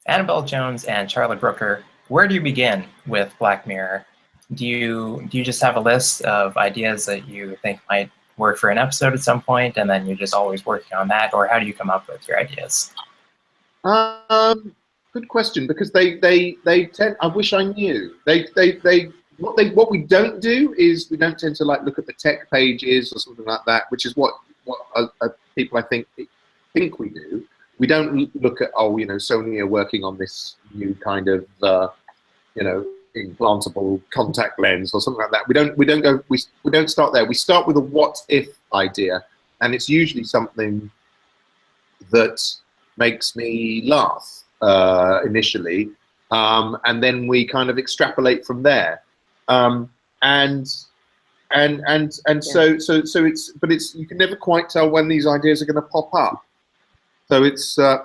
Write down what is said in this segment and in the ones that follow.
Annabel Jones and Charlotte Brooker, where do you begin with Black Mirror? Do you just have a list of ideas that you think might work for an episode at some point, and then you're just always working on that, or how do you come up with your ideas? Good question, because they tend. I wish I knew. What we don't do is we don't tend to like look at the tech pages or something like that, which is what people I think we do. We don't look at, oh, you know, Sony are working on this new kind of you know, implantable contact lens or something like that. We don't start there. We start with a what if idea, and it's usually something that makes me laugh initially, and then we kind of extrapolate from there. So it's you can never quite tell when these ideas are going to pop up. So it's a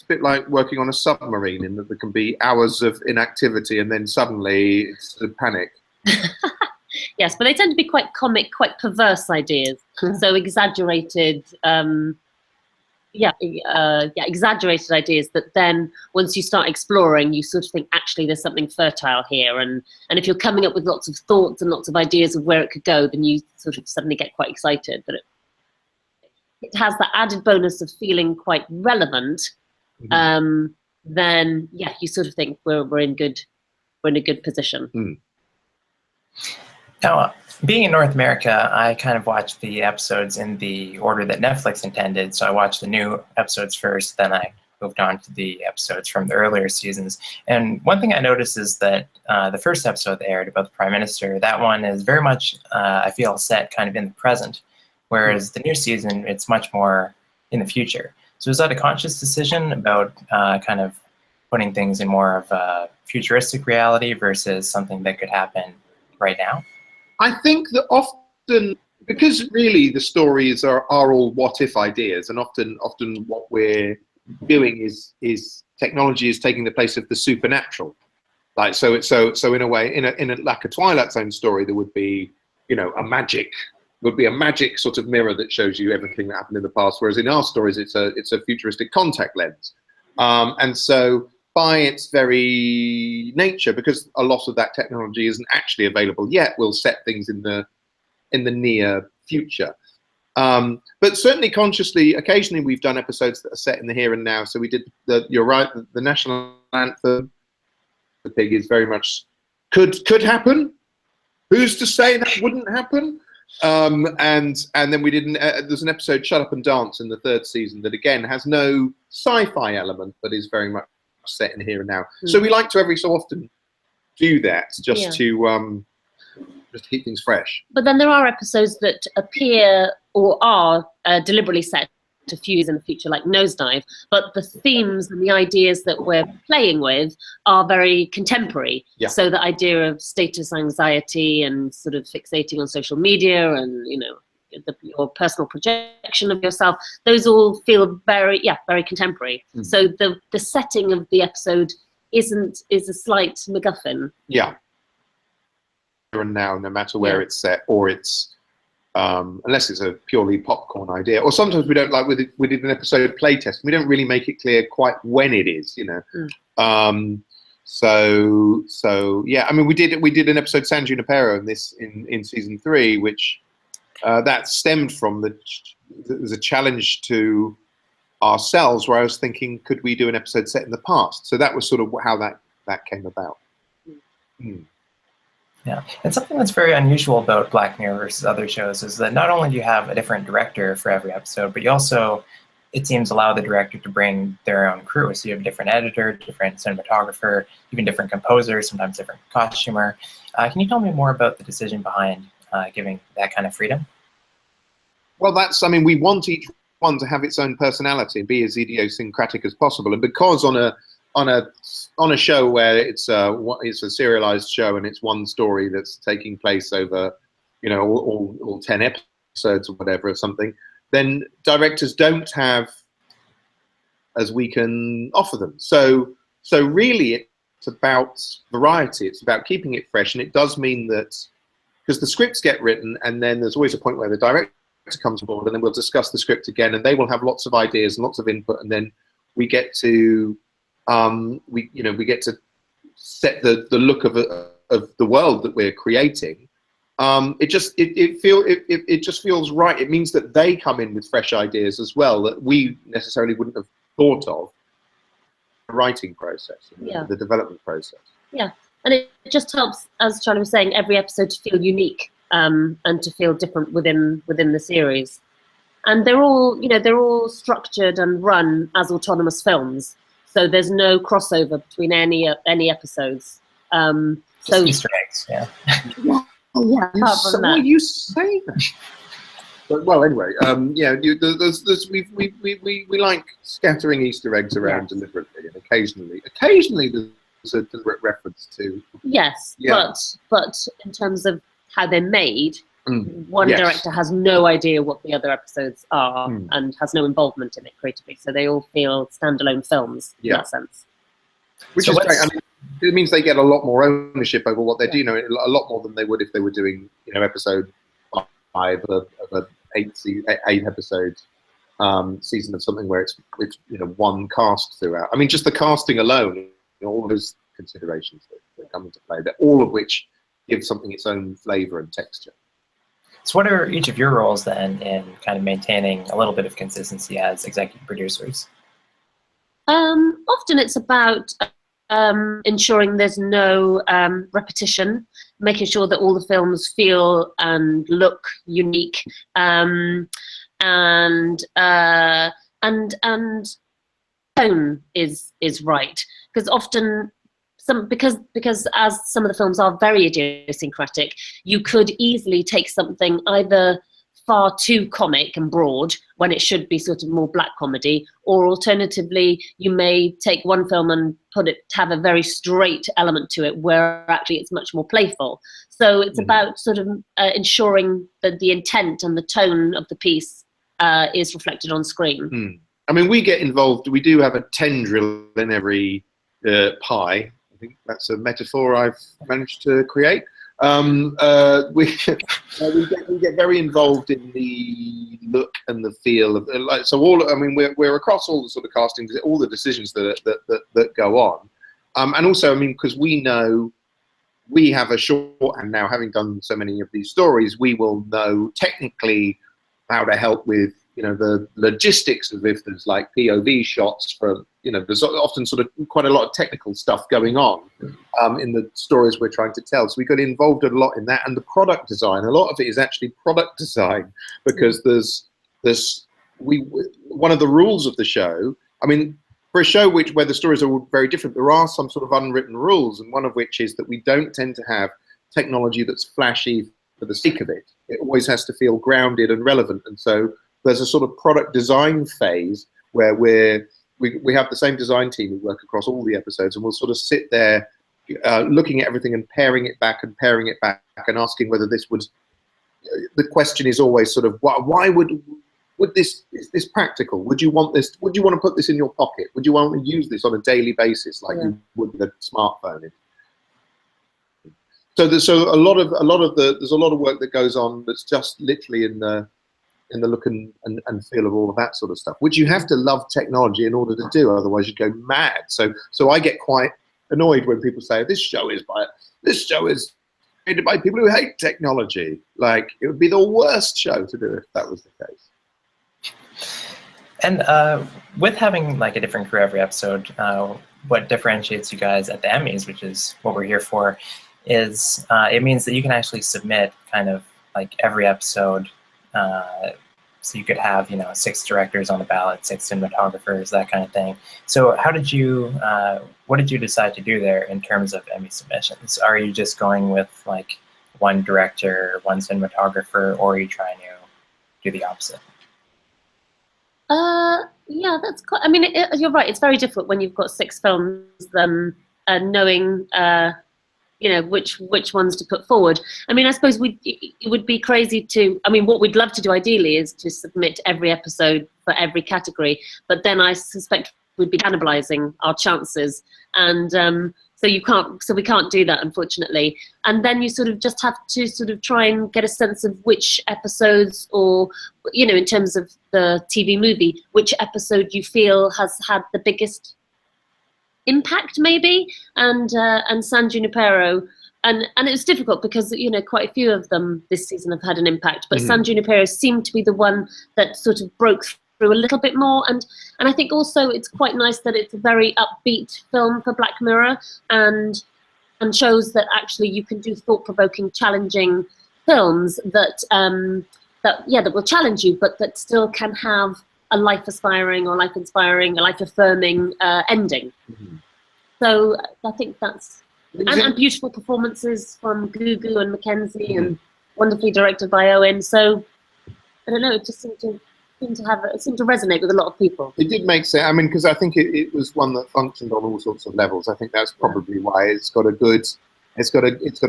bit like working on a submarine, in that there can be hours of inactivity and then suddenly it's a panic. Yes, but they tend to be quite comic, quite perverse ideas. So exaggerated, exaggerated ideas that then once you start exploring, you sort of think, actually, there's something fertile here. And if you're coming up with lots of thoughts and lots of ideas of where it could go, then you sort of suddenly get quite excited. But it has the added bonus of feeling quite relevant. Then yeah, you sort of think we're in a good position. Now, being in North America, I kind of watched the episodes in the order that Netflix intended. So I watched the new episodes first, then I moved on to the episodes from the earlier seasons. And one thing I noticed is that the first episode that aired about the Prime Minister, that one is very much, I feel, set kind of in the present. Whereas the new season, it's much more in the future. So is that a conscious decision about kind of putting things in more of a futuristic reality versus something that could happen right now? I think that often, because really the stories are all what-if ideas, and often what we're doing is technology is taking the place of the supernatural. Like so in a way, in a like a Twilight Zone story, there would be, you know, a magic sort of mirror that shows you everything that happened in the past, whereas in our stories it's a futuristic contact lens. And so by its very nature, because a lot of that technology isn't actually available yet, we'll set things in the near future. But certainly consciously, occasionally we've done episodes that are set in the here and now. So we did you're right, the national anthem, the pig, is very much could happen. Who's to say that wouldn't happen? And then we did there's an episode, Shut Up and Dance, in the third season that again has no sci-fi element, but is very much set in here and now. So we like to every so often do that just to keep things fresh. But then there are episodes that appear or are deliberately set to fuse in the future, like Nosedive, but the themes and the ideas that we're playing with are very contemporary. So the idea of status anxiety and sort of fixating on social media and, you know, your personal projection of yourself, those all feel very contemporary. So the setting of the episode is a slight MacGuffin. And now, no matter where it's set, or it's unless it's a purely popcorn idea, or sometimes we don't, like we did an episode of playtest, we don't really make it clear quite when it is, you know. So yeah, I mean, we did an episode, San Junipero, in season 3, which that stemmed from there was a challenge to ourselves, where I was thinking, could we do an episode set in the past? So that was sort of how that came about. Yeah, and something that's very unusual about Black Mirror versus other shows is that not only do you have a different director for every episode, but you also, it seems, allow the director to bring their own crew. So you have a different editor, different cinematographer, even different composer, sometimes different costumer. Can you tell me more about the decision behind giving that kind of freedom? Well, I mean, we want each one to have its own personality and be as idiosyncratic as possible. And because on a show where it's a serialized show and it's one story that's taking place over, you know, all 10 episodes or whatever or something, then directors don't have as we can offer them. So really it's about variety. It's about keeping it fresh, and it does mean that because the scripts get written, and then there's always a point where the director comes aboard, and then we'll discuss the script again, and they will have lots of ideas and lots of input, and then we get to we get to set the look of the world that we're creating. It just feels right. It means that they come in with fresh ideas as well that we necessarily wouldn't have thought of. The writing process, the development process. Yeah, and it just helps, as Charlie was saying, every episode to feel unique and to feel different within the series. And they're all structured and run as autonomous films, so there's no crossover between any episodes. So Easter eggs, yeah. Yeah, you say that. But, well, anyway, we like scattering Easter eggs around deliberately, and occasionally there's a deliberate reference to. Yes, but in terms of how they're made, one director has no idea what the other episodes are and has no involvement in it creatively, so they all feel standalone films in that sense. Which is great. I mean, it means they get a lot more ownership over what they do. A lot more than they would if they were doing, episode 5 of an 8 episode season of something where it's one cast throughout. I mean, just the casting alone, all those considerations that come into play, all of which give something its own flavour and texture. So what are each of your roles then in kind of maintaining a little bit of consistency as executive producers? Often it's about ensuring there's no repetition, making sure that all the films feel and look unique, and tone is right, because often because as some of the films are very idiosyncratic, you could easily take something either far too comic and broad when it should be sort of more black comedy, or alternatively you may take one film and have a very straight element to it where actually it's much more playful. So it's about sort of ensuring that the intent and the tone of the piece is reflected on screen. I mean, we get involved, we do have a tendril in every pie. I think that's a metaphor I've managed to create. We get very involved in the look and the feel of we're across all the sort of castings, all the decisions that go on, and also because we know we have a shorthand now, having done so many of these stories, we will know technically how to help with the logistics of if there's like POV shots from, there's often sort of quite a lot of technical stuff going on in the stories we're trying to tell. So we got involved a lot in that, and the product design. A lot of it is actually product design, because one of the rules of the show. I mean, for a show where the stories are all very different, there are some sort of unwritten rules, and one of which is that we don't tend to have technology that's flashy for the sake of it. It always has to feel grounded and relevant, and so there's a sort of product design phase where we have the same design team who work across all the episodes, and we'll sort of sit there looking at everything and paring it back and asking whether this would. The question is always sort of why would this, is this practical? Would you want this? Would you want to put this in your pocket? Would you want to use this on a daily basis like you would with a smartphone? So there's a lot of work that goes on that's just literally in the look and feel of all of that sort of stuff, which you have to love technology in order to do, otherwise you'd go mad. So I get quite annoyed when people say this show is created by people who hate technology. Like, it would be the worst show to do if that was the case. And with having like a different crew every episode, what differentiates you guys at the Emmys, which is what we're here for, is it means that you can actually submit kind of like every episode. So you could have, 6 directors on the ballot, 6 cinematographers, that kind of thing. So how did you, what did you decide to do there in terms of Emmy submissions? Are you just going with like one director, one cinematographer, or are you trying to do the opposite? Yeah, that's quite, I mean, you're right. It's very difficult when you've got 6 films, knowing, which ones to put forward. I mean, I suppose it would be crazy to, I mean, what we'd love to do ideally is to submit every episode for every category, but then I suspect we'd be cannibalizing our chances. And so we can't do that, unfortunately. And then you sort of just have to sort of try and get a sense of which episodes, or, in terms of the TV movie, which episode you feel has had the biggest impact maybe, and San Junipero. And it was difficult because, you know, quite a few of them this season have had an impact, but San Junipero seemed to be the one that sort of broke through a little bit more. And I think also it's quite nice that it's a very upbeat film for Black Mirror, and shows that actually you can do thought-provoking, challenging films that will challenge you, but that still can have a life-aspiring or life-inspiring, a life-affirming ending. So I think that's... And beautiful performances from Gugu and Mackenzie, and wonderfully directed by Owen. So I don't know, it just seemed to resonate with a lot of people. It did make sense. I mean, because I think it was one that functioned on all sorts of levels. I think that's probably why it's got a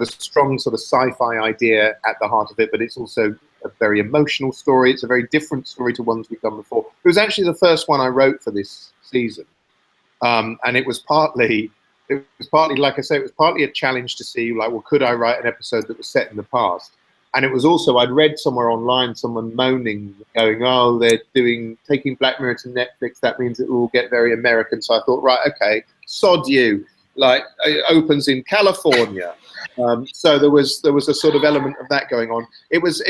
strong sort of sci-fi idea at the heart of it, but it's also a very emotional story. It's a very different story to ones we've done before. It was actually the first one I wrote for this season, and it was partly, like I say, it was partly a challenge to see, like, well, could I write an episode that was set in the past? And it was also, I'd read somewhere online someone moaning, going, oh, they're taking Black Mirror to Netflix, that means it will all get very American. So I thought, right, okay, sod you. Like, it opens in California. So there was a sort of element of that going on. It was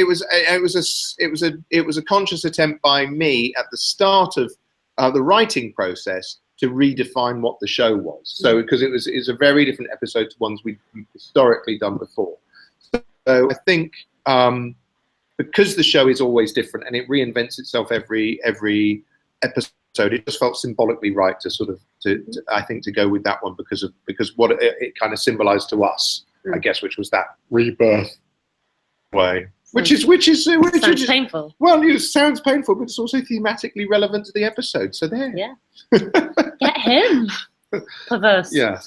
a conscious attempt by me at the start of the writing process to redefine what the show was. So because it's a very different episode to ones we've historically done before. So I think because the show is always different and it reinvents itself every episode, it just felt symbolically right to sort of I think to go with that one because what it kind of symbolized to us, I guess, which was that rebirth way. Which is painful. Well, it sounds painful, but it's also thematically relevant to the episode. So there. Yeah. Get him. Perverse. Yeah.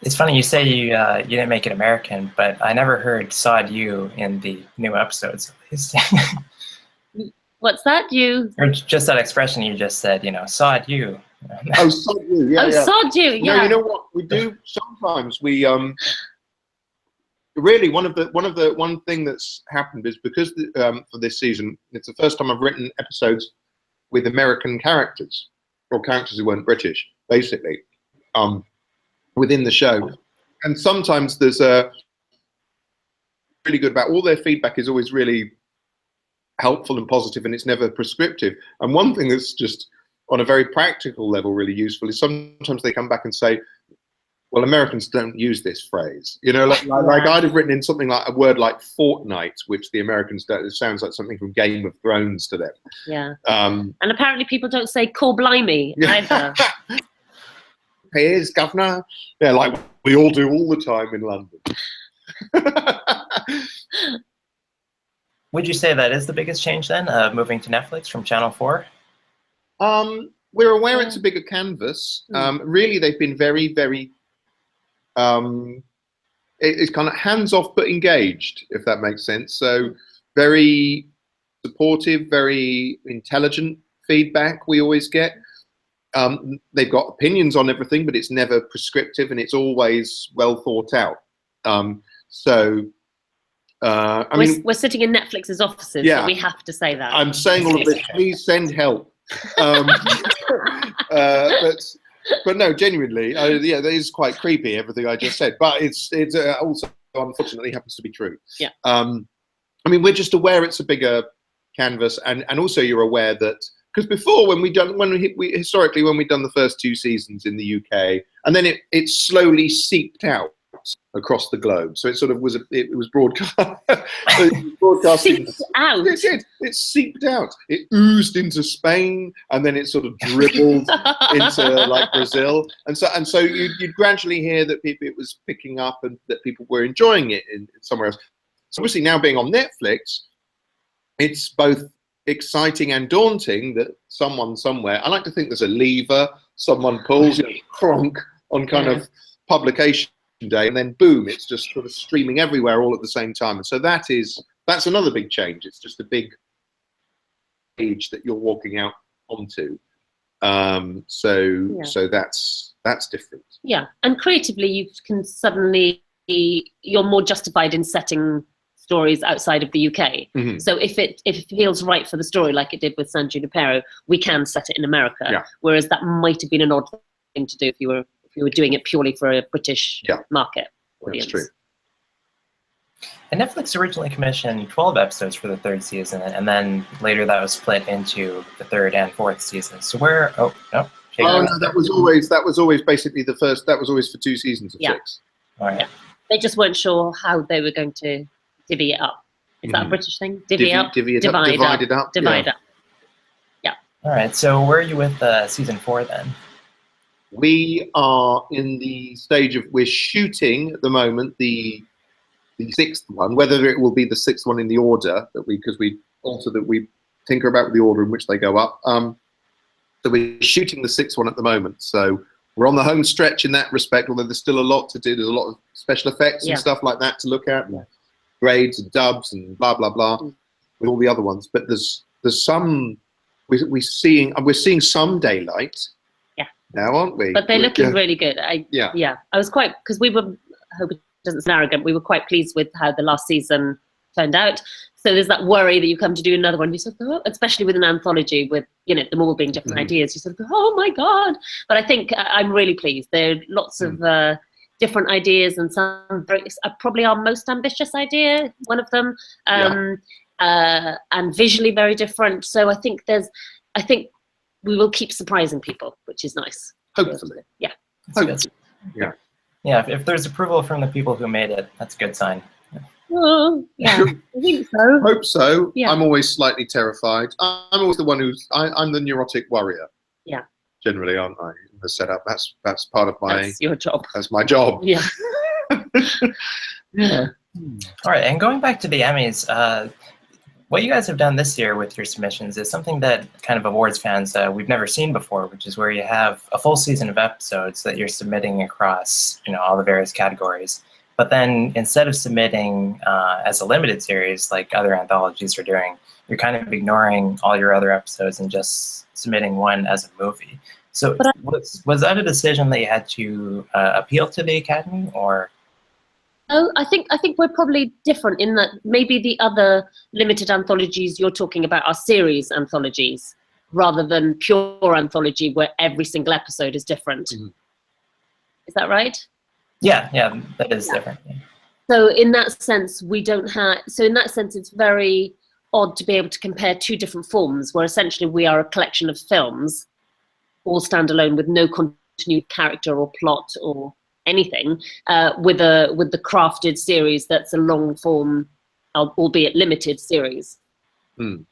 It's funny you say you didn't make it American, but I never heard "sod you" in the new episodes. What's that? Or just that expression you just said, you know, "sod you." Oh, sod you. Yeah. Oh, yeah. sod you. Yeah. No, you know what we do sometimes. We really one thing that's happened is because for this season, it's the first time I've written episodes with American characters or characters who weren't British, basically, within the show. And sometimes there's a really good about all their feedback is always really helpful and positive, and it's never prescriptive. And one thing that's just on a very practical level really useful is sometimes they come back and say, well, Americans don't use this phrase. You know, like I'd have written in something like a word like fortnight, which the Americans don't. It sounds like something from Game of Thrones to them. Yeah. And apparently people don't say "cor blimey" either. Here's governor. Yeah, like we all do all the time in London. Would you say that is the biggest change then, moving to Netflix from Channel 4? We're aware it's a bigger canvas. Really, they've been very, very... it's kind of hands-off but engaged, if that makes sense. So very supportive, very intelligent feedback we always get. They've got opinions on everything, but it's never prescriptive and it's always well thought out. I mean, we're sitting in Netflix's offices, so we have to say that. I'm saying all of this. Please send help. But no, genuinely, yeah, that is quite creepy, everything I just said. But it's also unfortunately happens to be true. Yeah. I mean, we're just aware it's a bigger canvas, and also you're aware that because before when we've done the first 2 seasons in the UK, and then it slowly seeped out across the globe. So it sort of was it was broadcast. Broadcasting out. It seeped out. It oozed into Spain, and then it sort of dribbled into like Brazil, and so you'd gradually hear that it was picking up and that people were enjoying it in somewhere else. So obviously now being on Netflix, it's both exciting and daunting that someone somewhere, I like to think there's a lever someone pulls, cronk on kind of publication day, and then boom, it's just sort of streaming everywhere all at the same time. And so that's another big change. It's just a big age that you're walking out onto. So that's different. Yeah, and creatively you can suddenly you're more justified in setting stories outside of the UK. Mm-hmm. So if it feels right for the story, like it did with San Junipero, we can set it in America. Yeah. Whereas that might have been an odd thing to do if you were doing it purely for a British market audience. That's true. And Netflix originally commissioned 12 episodes for the 3rd season, and then later that was split into the 3rd and 4th seasons. So where? Oh no. No, that was always basically the first. That was always for 2 seasons of 6. All right. Yeah. They just weren't sure how they were going to divvy it up. Is that a British thing? Divvy up, divide up. Yeah. All right. So where are you with season 4 then? We are in the stage of we're shooting at the moment the 6th one. Whether it will be the 6th one in the order that we tinker about with the order in which they go up. So we're shooting the 6th one at the moment. So we're on the home stretch in that respect, although there's still a lot to do. There's a lot of special effects and stuff like that to look at, grades and dubs and blah blah blah, with all the other ones. But there's some we're seeing some daylight. Yeah. Now, aren't we? But they're looking really good. I was quite, because we were, I hope it doesn't sound arrogant, we were quite pleased with how the last season turned out. So there's that worry that you come to do another one, you sort of go, especially with an anthology with, them all being different ideas, you sort of go, oh my God. But I think I'm really pleased. There are lots of different ideas, and some probably our most ambitious idea, one of them, and visually very different. So I think we will keep surprising people, which is nice. Hopefully. Yeah. Yeah, if there's approval from the people who made it, that's a good sign. Oh, yeah, I think so. Hope so. Yeah. I'm always slightly terrified. I'm always the one I'm the neurotic worrier. Yeah. Generally, aren't I? In the setup. That's part of my. That's your job. That's my job. Yeah. Yeah. All right, and going back to the Emmys, what you guys have done this year with your submissions is something that kind of awards fans we've never seen before, which is where you have a full season of episodes that you're submitting across, all the various categories. But then instead of submitting as a limited series like other anthologies are doing, you're kind of ignoring all your other episodes and just submitting one as a movie. So was that a decision that you had to appeal to the Academy, or? Oh, I think we're probably different in that maybe the other limited anthologies you're talking about are series anthologies rather than pure anthology where every single episode is different. Is that right? Yeah, that is different. Yeah. So in that sense, it's very odd to be able to compare 2 different forms where essentially we are a collection of films, all standalone with no continued character or plot or anything, with the crafted series that's a long form, albeit limited series. And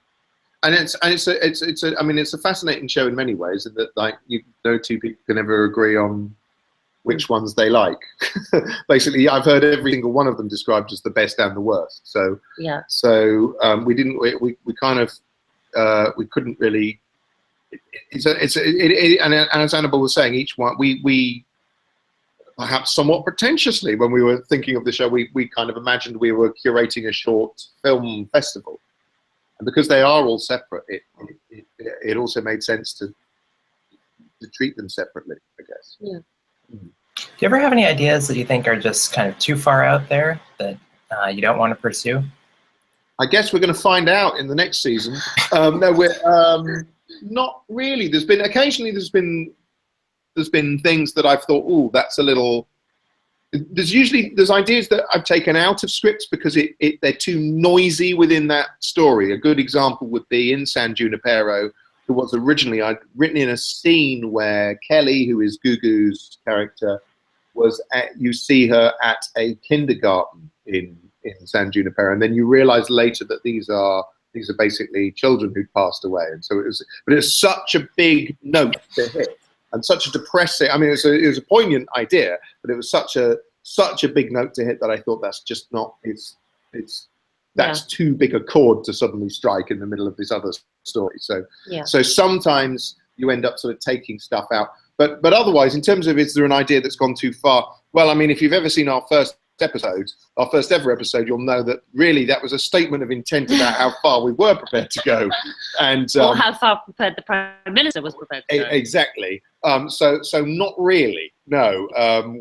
it's a fascinating show in many ways, in that no 2 people can ever agree on which ones they like. Basically, I've heard every single one of them described as the best and the worst. So yeah. So we couldn't really. And as Annabel was saying, each one we perhaps somewhat pretentiously, when we were thinking of the show, we kind of imagined we were curating a short film festival, and because they are all separate, it also made sense to treat them separately, I guess. Yeah. Do you ever have any ideas that you think are just kind of too far out there that you don't want to pursue? I guess we're going to find out in the next season. No, we're not really. There's been things that I've thought, oh, that's a little. There's ideas that I've taken out of scripts because they're too noisy within that story. A good example would be in San Junipero, who was originally I'd written in a scene where Kelly, who is Gugu's character, you see her at a kindergarten in San Junipero, and then you realize later that these are basically children who'd passed away. And so but it's such a big note to hit, and such a depressing. I mean, it was a poignant idea, but it was such a big note to hit that I thought that's just not. That's too big a chord to suddenly strike in the middle of this other story. So so sometimes you end up sort of taking stuff out. But otherwise, in terms of is there an idea that's gone too far? Well, I mean, if you've ever seen our first ever episode, you'll know that really that was a statement of intent about how far we were prepared to go, and or how far prepared the Prime Minister was prepared to go. Exactly. So not really. No,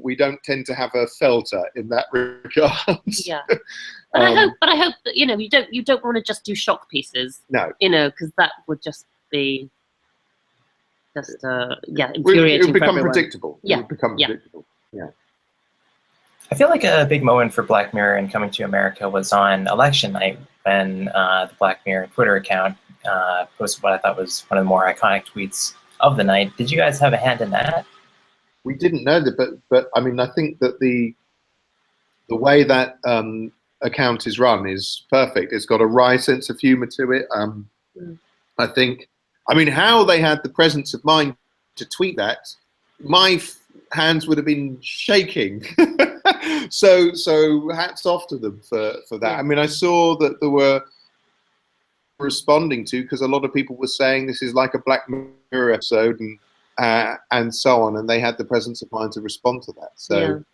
we don't tend to have a filter in that regard. Yeah. But I hope that you don't want to just do shock pieces. No. Because that would just be. just yeah, It infuriating would become for everyone. predictable. Yeah. It would become Yeah. predictable. Yeah. I feel like a big moment for Black Mirror and Coming to America was on election night when the Black Mirror Twitter account posted what I thought was one of the more iconic tweets of the night. Did you guys have a hand in that? We didn't know that, but I mean, I think that the way that account is run is perfect. It's got a wry sense of humor to it. I think, I mean, how they had the presence of mind to tweet that, my hands would have been shaking. so hats off to them for that. I mean, I saw that there were responding to, because a lot of people were saying this is like a Black Mirror episode and so on, and they had the presence of mind to respond to that. So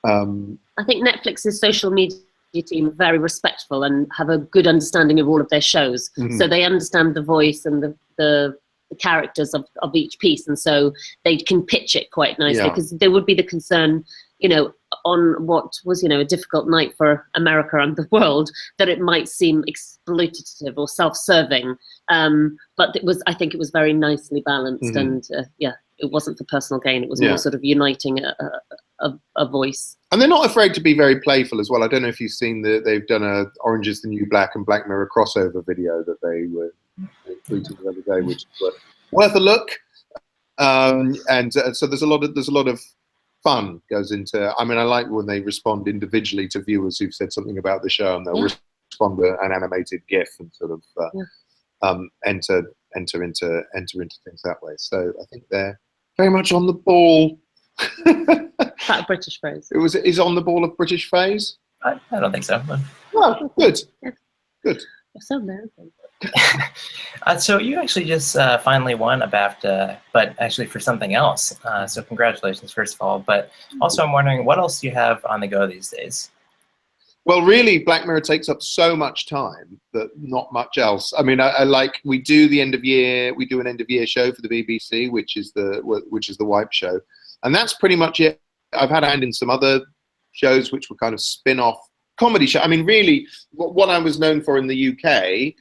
I think Netflix's social media team are very respectful and have a good understanding of all of their shows. So they understand the voice and the characters of each piece, and so they can pitch it quite nicely, because there would be the concern, you know, on what was, you know, a difficult night for America and the world, that it might seem exploitative or self-serving, but I think it was very nicely balanced, and yeah, it wasn't for personal gain. It was more sort of uniting a voice. And they're not afraid to be very playful as well. I don't know if you've seen they've done a Orange is the New Black and Black Mirror crossover video that they were tweeting the other day, which is worth a look. So there's a lot of fun goes into. I mean, I like when they respond individually to viewers who've said something about the show, and they'll respond to an animated GIF and sort of enter into things that way. So I think they're very much on the ball. That a British phrase? Is on the ball of British phrase? I don't think so. Oh, good. Yeah. Good. You're so American. So you actually just finally won a BAFTA, but actually for something else. So congratulations, first of all. But also I'm wondering, what else do you have on the go these days? Well, really, Black Mirror takes up so much time that not much else. I mean, I like, we do an end of year show for the BBC, which is the Wipe show, and that's pretty much it. I've had a hand in some other shows which were kind of spin-off comedy show. I mean, really, what I was known for in the UK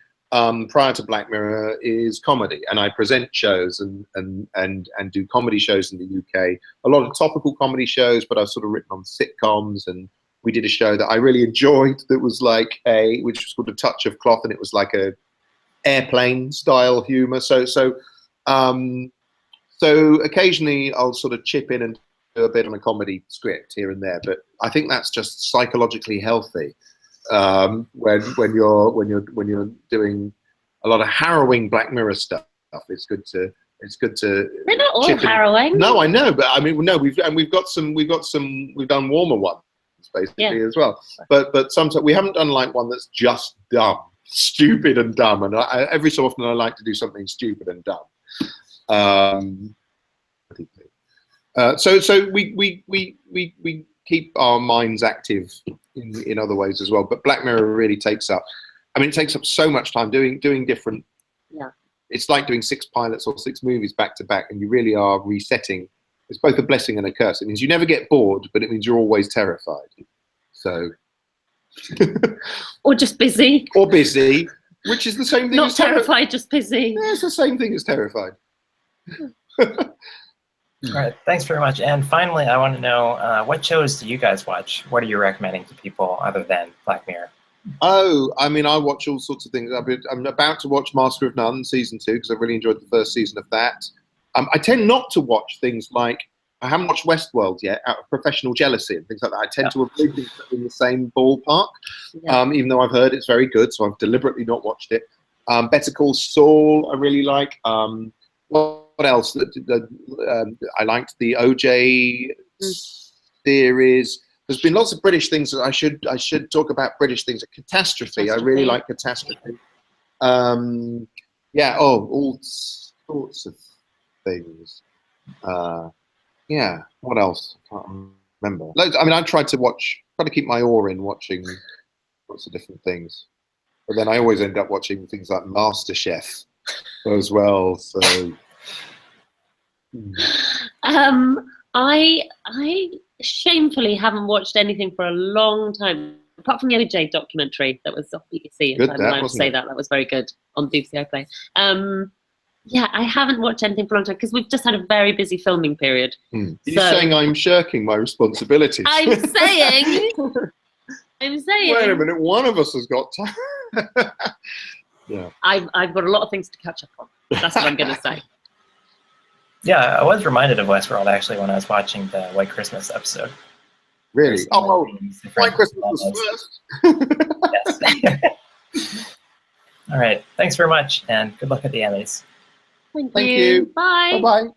prior to Black Mirror is comedy, and I present shows and do comedy shows in the UK. A lot of topical comedy shows, but I've sort of written on sitcoms, and we did a show that I really enjoyed that was like which was called A Touch of Cloth, and it was like a airplane style humor. So occasionally I'll sort of chip in and do a bit on a comedy script here and there, but I think that's just psychologically healthy. When you're doing a lot of harrowing Black Mirror stuff, it's good to They're not all harrowing. No, I know, but I mean, no, we've done warmer ones basically as well. But sometimes we haven't done like one that's just dumb, stupid and dumb. And every so often I like to do something stupid and dumb. So we keep our minds active in other ways as well. But Black Mirror really takes up. I mean, it takes up so much time doing different. Yeah. It's like doing 6 pilots or 6 movies back to back, and you really are resetting. It's both a blessing and a curse. It means you never get bored, but it means you're always terrified. So. Or just busy. Or busy, which is the same thing. Not terrified, just busy. Yeah, it's the same thing as terrified. All right, thanks very much. And finally, I want to know, what shows do you guys watch? What are you recommending to people other than Black Mirror? Oh, I mean, I watch all sorts of things. I'm about to watch Master of None season 2 because I really enjoyed the first season of that. I tend not to watch things like, I haven't watched Westworld yet, out of professional jealousy and things like that. I tend to avoid things in the same ballpark, even though I've heard it's very good, so I've deliberately not watched it. Better Call Saul, I really like. What else? I liked the OJ series. There's been lots of British things that I should talk about. British things. Catastrophe. I really like Catastrophe. Yeah. Oh, all sorts of things. Yeah. What else? I can't remember. I mean, I try to keep my oar in watching lots of different things, but then I always end up watching things like MasterChef as well. So. I shamefully haven't watched anything for a long time, apart from the OJ documentary that was off BBC. Good, I'm allowed to say that. That was very good on BBC iPlayer. Yeah, I haven't watched anything for a long time because we've just had a very busy filming period. You're saying I'm shirking my responsibilities. I'm saying. Wait a minute, one of us has got time. Yeah. I've got a lot of things to catch up on. That's what I'm going to say. Yeah, I was reminded of Westworld actually when I was watching the White Christmas episode. Really? Oh, White Christmas was first. Yes. All right. Thanks very much, and good luck at the Emmys. Thank you. Bye. Bye-bye.